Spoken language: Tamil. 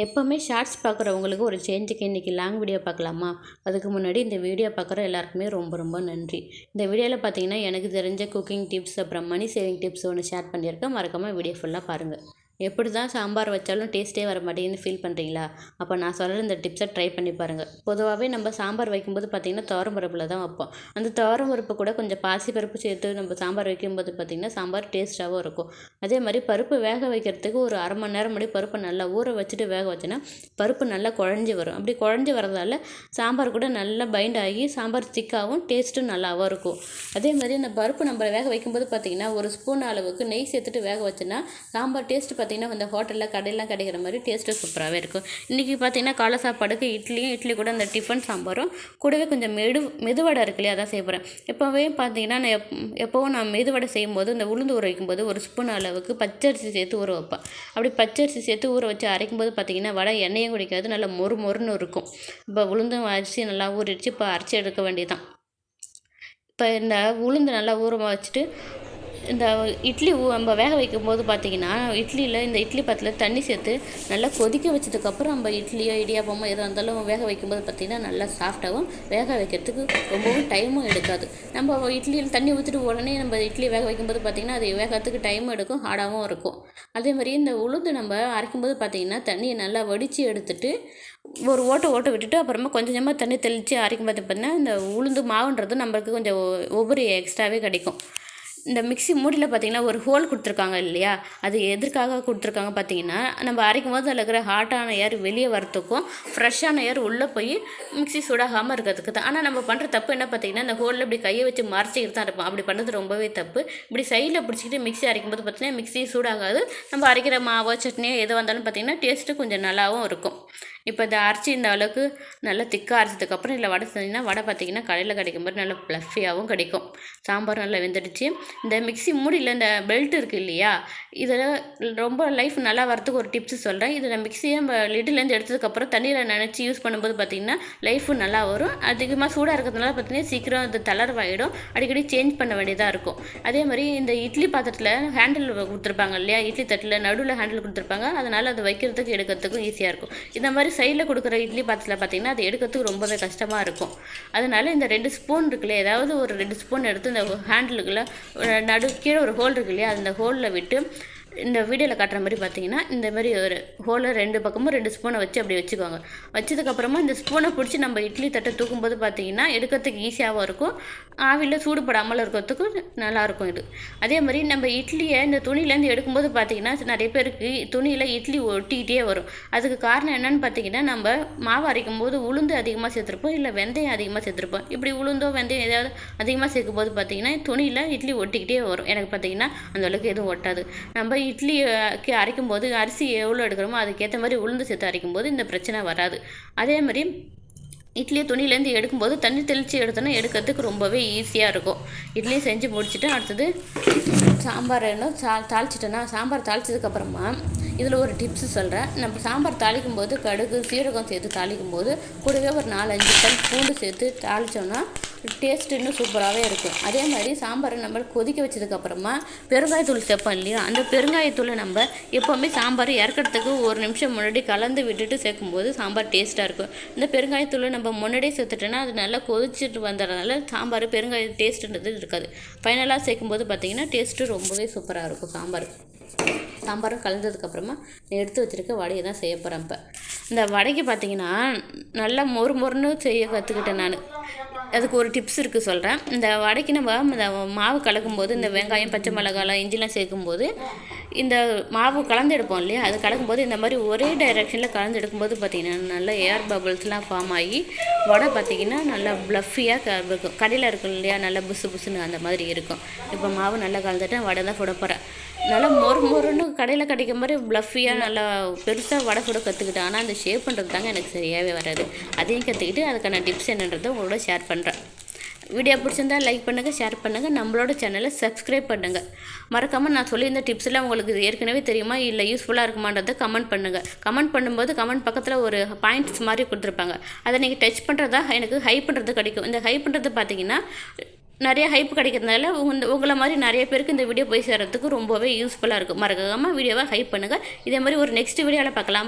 எப்போவுமே ஷார்ட்ஸ் பார்க்குறவங்களுக்கு ஒரு சேஞ்சுக்கு இன்றைக்கி லாங் வீடியோ பார்க்கலாமா? அதுக்கு முன்னாடி இந்த வீடியோ பார்க்குற எல்லாருக்குமே ரொம்ப ரொம்ப நன்றி. இந்த வீடியோவில் பார்த்தீங்கன்னா எனக்கு தெரிஞ்ச குக்கிங் டிப்ஸ் அப்புறம் மணி சேவிங் டிப்ஸ் ஒன்று ஷேர் பண்ணியிருக்கேன். மறக்காமல் வீடியோ ஃபுல்லாக பாருங்கள். எப்படி தான் சாம்பார் வச்சாலும் டேஸ்ட்டே வர மாட்டேங்குதுன்னு ஃபீல் பண்ணுறீங்களா? அப்போ நான் சொல்கிற இந்த டிப்ஸை ட்ரை பண்ணி பாருங்கள். பொதுவாகவே நம்ம சாம்பார் வைக்கும்போது பார்த்திங்கன்னா துவரம் பருப்பில் தான் வைப்போம். அந்த துவரம் பருப்பு கூட கொஞ்சம் பாசி பருப்பு சேர்த்து நம்ம சாம்பார் வைக்கும்போது பார்த்திங்கன்னா சாம்பார் டேஸ்ட்டாகவும் இருக்கும். அதே மாதிரி பருப்பு வேக வைக்கிறதுக்கு ஒரு அரை மணி நேரம் முன்னாடி பருப்பை நல்லா ஊற வச்சுட்டு வேக வச்சோன்னா பருப்பு நல்லா குழஞ்சி வரும். அப்படி குழஞ்சி வரதால சாம்பார் கூட நல்லா பைண்ட் ஆகி சாம்பார் திக்காகவும் டேஸ்ட்டும் நல்லாவும் இருக்கும். அதே மாதிரி அந்த பருப்பு நம்ம வேக வைக்கும்போது பார்த்திங்கன்னா ஒரு ஸ்பூன் அளவுக்கு நெய் சேர்த்துட்டு வேக வச்சோன்னா சாம்பார் டேஸ்ட் பார்த்திங்கன்னா இந்த ஹோட்டலில் கடையெல்லாம் கிடைக்கிற மாதிரி டேஸ்ட்டு சூப்பராகவே இருக்கும். இன்றைக்கி பார்த்திங்கன்னா காலை சாப்பாடுக்கு இட்லி கூட அந்த டிஃபன் சாம்பாரும் கூடவே கொஞ்சம் மெதுவடை இருக்கு இல்லையா, அதான் செய்ய போகிறேன். எப்போவே பார்த்திங்கன்னா நான் எப்போவும் நான் மெதுவடை செய்யும்போது இந்த உளுந்து ஊற வைக்கும்போது ஒரு ஸ்பூன் அளவுக்கு பச்சரிசி சேர்த்து ஊற வைப்பேன். அப்படி பச்சரிசி சேர்த்து ஊற வச்சு அரைக்கும்போது பார்த்திங்கன்னா வடை எண்ணெயும் குடிக்காது, நல்லா மொறுன்னு இருக்கும். இப்போ உளுந்தும் அரிசி நல்லா ஊறிடுச்சு, இப்போ அரைச்சி எடுக்க வேண்டியதான். இப்போ இந்த உளுந்து நல்லா ஊற வச்சுட்டு இந்த இட்லி நம்ம வேக வைக்கும்போது பார்த்திங்கன்னா இட்லியில் இந்த இட்லி பாத்திரத்தில் தண்ணி சேர்த்து நல்லா கொதிக்க வச்சதுக்கப்புறம் நம்ம இட்லியோ இடியாப்பமோ எதாக இருந்தாலும் வேக வைக்கும்போது பார்த்திங்கன்னா நல்லா சாஃப்டாகவும் வேக வைக்கிறதுக்கு ரொம்பவும் டைமும் எடுக்காது. நம்ம இட்லியில் தண்ணி ஊற்றிட்டு உடனே நம்ம இட்லி வேக வைக்கும்போது பார்த்திங்கன்னா அது வேகிறதுக்கு டைமும் எடுக்கும், ஹார்டாகவும் இருக்கும். அதே மாதிரி இந்த உளுந்து நம்ம அரைக்கும்போது பார்த்திங்கன்னா தண்ணியை நல்லா வடித்து எடுத்துட்டு ஒரு ஓட்டை விட்டுட்டு அப்புறமா கொஞ்சமாக தண்ணி தெளித்து அரைக்கும்போது பார்த்திங்கன்னா இந்த உளுந்து மாவுன்றது நம்மளுக்கு கொஞ்சம் ஒவ்வொரு எக்ஸ்ட்ராவே கிடைக்கும். இந்த மிக்ஸி மூடியில் பார்த்திங்கன்னா ஒரு ஹோல் கொடுத்துருக்காங்க இல்லையா, அது எதற்காக கொடுத்துருக்காங்க பார்த்திங்கன்னா நம்ம அரைக்கும் போது அதில் இருக்கிற ஹாட்டான ஏர் வெளியே வரத்துக்கும் ஃப்ரெஷ்ஷான ஏர் உள்ளே போய் மிக்ஸி சூடாகாமல் இருக்கிறதுக்கு தான். ஆனால் நம்ம பண்ணுற தப்பு என்ன பார்த்திங்கன்னா இந்த ஹோலில் இப்படி கையை வச்சு மறைச்சிக்கிட்டு தான் இருப்போம். அப்படி பண்ணுறது ரொம்பவே தப்பு. இப்படி சைடில் பிடிச்சிக்கிட்டு மிக்ஸி அரைக்கும் போது பார்த்திங்கன்னா மிக்ஸி சூடாகாது. நம்ம அரைக்கிற மாவோ சட்னியோ எது வந்தாலும் பார்த்திங்கன்னா டேஸ்ட்டு கொஞ்சம் நல்லாவும் இருக்கும். இப்போ இந்த அரைச்சி இந்த அளவுக்கு நல்லா திக்காக அரைச்சதுக்கப்புறம் இல்லை வடை செஞ்சிங்கன்னா வடை பார்த்திங்கன்னா கடையில் கிடைக்கும் போது நல்லா ப்ளஃபியாகவும் கிடைக்கும். சாம்பார் நல்லா வெந்துடுச்சு. இந்த மிக்ஸி மூடியில் இந்த பெல்ட் இருக்குது இல்லையா, இதில் ரொம்ப லைஃப் நல்லா வரத்துக்கு ஒரு டிப்ஸு சொல்கிறேன். இதில் மிக்ஸியை நம்ம லிட்டிலேருந்து எடுத்ததுக்கப்புறம் தண்ணியில் நினச்சி யூஸ் பண்ணும்போது பார்த்திங்கன்னா லைஃபும் நல்லா வரும். அதிகமாக சூடாக இருக்கிறதுனால பார்த்திங்கன்னா சீக்கிரம் அது தளர்வாயிடும், அடிக்கடி சேஞ்ச் பண்ண வேண்டியதாக இருக்கும். அதே மாதிரி இந்த இட்லி பாத்திரத்தில் ஹேண்டில் கொடுத்துருப்பாங்க இல்லையா, இட்லி தட்டில் நடுவில் ஹேண்டில் கொடுத்துருப்பாங்க, அதனால் அது வைக்கிறதுக்கு எடுக்கிறதுக்கும் ஈஸியாக இருக்கும். இந்த மாதிரி சைடில் கொடுக்குற இட்லி பாத்திரத்தில் பார்த்திங்கன்னா அது எடுக்கிறதுக்கு ரொம்பவே கஷ்டமாக இருக்கும். அதனால் இந்த 2 ஸ்பூன் இருக்குல்ல, ஏதாவது ஒரு 2 ஸ்பூன் எடுத்து இந்த ஹேண்டிலுக்குள்ள கீழே ஒரு ஹோல் இருக்கு இல்லையா, அந்த ஹோலில் விட்டு இந்த வீடியோவில் காட்டுற மாதிரி பார்த்திங்கன்னா இந்த மாதிரி ஒரு ஹோலில் 2 பக்கமும் 2 ஸ்பூனை வச்சு அப்படி வச்சுக்கோங்க. வச்சதுக்கப்புறமா இந்த ஸ்பூனை பிடிச்சி நம்ம இட்லி தட்டை தூக்கும்போது பார்த்திங்கன்னா எடுக்கிறதுக்கு ஈஸியாகவும் இருக்கும், ஆவியில் சூடுபடாமல் இருக்கிறதுக்கும் நல்லாயிருக்கும் இது. அதே மாதிரி நம்ம இட்லியை இந்த துணியிலேருந்து எடுக்கும்போது பார்த்திங்கன்னா நிறைய பேருக்கு துணியில் இட்லி ஒட்டிக்கிட்டே வரும். அதுக்கு காரணம் என்னென்னு பார்த்திங்கன்னா நம்ம மாவு அரைக்கும் போது உளுந்து அதிகமாக சேர்த்துருப்போம், இல்லை வெந்தயம் அதிகமாக சேர்த்துருப்போம். இப்படி உளுந்தோ வெந்தயம் ஏதாவது அதிகமாக சேர்க்கும்போது பார்த்திங்கன்னா துணியில் இட்லி ஒட்டிக்கிட்டே வரும். எனக்கு பார்த்திங்கன்னா அந்தளவுக்கு எதுவும் ஒட்டாது. நம்ம இட்லிக்கு அரைக்கும் போது அரிசி எவ்வளோ எடுக்கிறோமோ அதுக்கேற்ற மாதிரி உளுந்து சேர்த்து அரைக்கும் போது இந்த பிரச்சனை வராது. அதே மாதிரி இட்லியை துணியிலேருந்து எடுக்கும்போது தண்ணி தெளித்து எடுத்தோன்னா எடுக்கிறதுக்கு ரொம்பவே ஈஸியாக இருக்கும். இட்லியை செஞ்சு முடிச்சுட்டு அடுத்தது சாம்பார் தாளிச்சிட்டேன்னா சாம்பார் தாளிச்சதுக்கப்புறமா இதில் ஒரு டிப்ஸு சொல்கிறேன். நம்ம சாம்பார் தாளிக்கும் போது கடுகு சீரகம் சேர்த்து தாளிக்கும் போது கூடவே ஒரு 4-5 பல் பூண்டு சேர்த்து தாளித்தோன்னா டேஸ்ட்டு இன்னும் சூப்பராகவே இருக்கும். அதே மாதிரி சாம்பாரை நம்ம கொதிக்க வச்சதுக்கப்புறமா பெருங்காயத்தூள் சேர்ப்போம் இல்லையா, அந்த பெருங்காயத்தூளை நம்ம எப்போவுமே சாம்பார் இறக்கிறதுக்கு 1 நிமிஷம் முன்னாடி கலந்து விட்டுட்டு சேர்க்கும்போது சாம்பார் டேஸ்ட்டாக இருக்கும். இந்த பெருங்காயத்தூளை நம்ம முன்னாடியே சேர்த்துட்டோன்னா அது நல்லா கொதிச்சுட்டு வந்ததுனால சாம்பார் பெருங்காய டேஸ்ட்டுன்றது இருக்காது. ஃபைனலாக சேர்க்கும்போது பார்த்திங்கன்னா டேஸ்ட்டு ரொம்பவே சூப்பராக இருக்கும். சாம்பாரும் கலந்ததுக்கப்புறமா எடுத்து வச்சுருக்க வடையை தான் செய்ய போகிறேன். இப்போ இந்த வடைக்கு பார்த்திங்கன்னா நல்லா மொறுன்னு செய்ய கற்றுக்கிட்டேன் நான். அதுக்கு ஒரு டிப்ஸ் இருக்குது சொல்கிறேன். இந்த வடைக்கு நம்ம இந்த மாவு கலக்கும்போது இந்த வெங்காயம் பச்சை மிளகாய் இஞ்சிலாம் சேர்க்கும்போது இந்த மாவு கலந்து எடுப்போம் இல்லையா, அது கலக்கும்போது இந்த மாதிரி ஒரே டைரெக்ஷனில் கலந்து எடுக்கும்போது பார்த்திங்கன்னா நல்லா ஏர் பபிள்ஸ்லாம் ஃபார்ம் ஆகி வடை பார்த்திங்கன்னா நல்லா ப்ளஃபியாக இருக்கும். கடையில் இருக்கும் இல்லையா, நல்லா புசுன்னு அந்த மாதிரி இருக்கும். இப்போ மாவு நல்லா கலந்துட்டேன், வடை தான் சுட போகிறேன். நல்லா மொறுன்னு கடையில் கிடைக்கிற மாதிரி ப்ளஃபியாக நல்லா பெருசாக வடை கூட கற்றுக்கிட்டேன். ஆனால் அந்த ஷேப் பண்ணுறது தாங்க எனக்கு சரியாகவே வராது. அதையும் கற்றுக்கிட்டு அதுக்கான டிப்ஸ் என்னன்றதை உங்களோட ஷேர் பண்ணுறேன். வீடியோ பிடிச்சிருந்தா லைக் பண்ணுங்கள், ஷேர் பண்ணுங்கள், நம்மளோட சேனலை சப்ஸ்கிரைப் பண்ணுங்கள். மறக்காமல் நான் சொல்லியிருந்த டிப்ஸ்லாம் உங்களுக்கு ஏற்கனவே தெரியுமா இல்லை யூஸ்ஃபுல்லாக இருக்குமான்றதை கமெண்ட் பண்ணுங்கள். கமெண்ட் பண்ணும்போது கமெண்ட் பக்கத்தில் ஒரு பாயிண்ட்ஸ் மாதிரி கொடுத்துருப்பாங்க, அதை நீங்கள் டச் பண்ணுறதா எனக்கு ஹை பண்ணுறது கிடைக்கும். இந்த ஹை பண்ணுறது பார்த்திங்கன்னா நிறைய ஹைப் கிடைக்கிறதுனால உங்களை மாதிரி நிறைய பேருக்கு இந்த வீடியோ போய் சேர்கிறதுக்கு ரொம்பவே யூஸ்ஃபுல்லாக இருக்கும். மறக்காமல் வீடியோவை ஹைப் பண்ணுங்கள். இதே மாதிரி ஒரு நெக்ஸ்ட் வீடியோவில் பார்க்கலாம்.